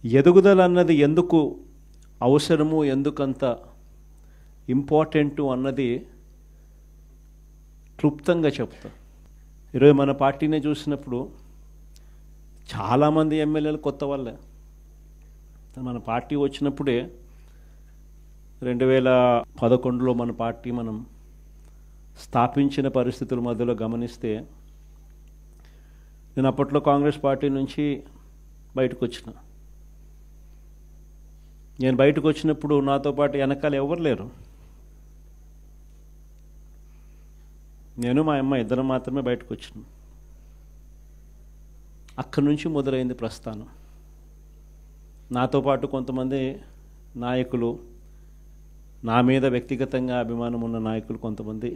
ఎదుగుదల అన్నది ఎందుకు అవసరము, ఎందుకంత ఇంపార్టెంటు అన్నది క్లుప్తంగా చెప్తా. ఈరోజు మన పార్టీని చూసినప్పుడు చాలామంది ఎమ్మెల్యేలు కొత్త వాళ్ళే. మన పార్టీ వచ్చినప్పుడే 2011లో మన పార్టీ మనం స్థాపించిన పరిస్థితుల మధ్యలో గమనిస్తే, నేను అప్పట్లో కాంగ్రెస్ పార్టీ నుంచి బయటకు వచ్చిన. నేను బయటకు వచ్చినప్పుడు నాతో పాటు వెనకాల ఎవరు లేరు. నేను మా అమ్మ ఇద్దరం మాత్రమే బయటకు వచ్చినాం. అక్కడి నుంచి మొదలైంది ప్రస్థానం. నాతో పాటు కొంతమంది నాయకులు, నా మీద వ్యక్తిగతంగా అభిమానం ఉన్న నాయకులు కొంతమంది,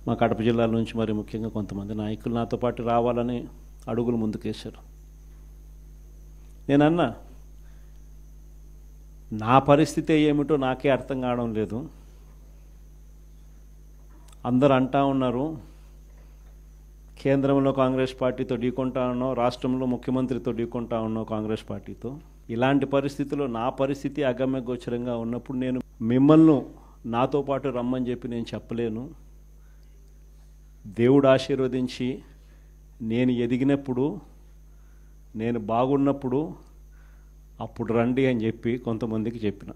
మా కడప జిల్లాల నుంచి మరి ముఖ్యంగా కొంతమంది నాయకులు నాతో పాటు రావాలని అడుగులు ముందుకేశారు. నేనన్నా, నా పరిస్థితి ఏమిటో నాకే అర్థం కావడం లేదు. అందరూ అంటా ఉన్నారు, కేంద్రంలో కాంగ్రెస్ పార్టీతో ఢీకొంటా ఉన్నావు, రాష్ట్రంలో ముఖ్యమంత్రితో ఢీకొంటా ఉన్నావు కాంగ్రెస్ పార్టీతో. ఇలాంటి పరిస్థితుల్లో నా పరిస్థితి అగమ్య గోచరంగా ఉన్నప్పుడు నేను మిమ్మల్ని నాతో పాటు రమ్మని చెప్పి నేను చెప్పలేను. దేవుడు ఆశీర్వదించి నేను ఎదిగినప్పుడు, నేను బాగున్నప్పుడు అప్పుడు రండి అని చెప్పి కొంతమందికి చెప్పిన.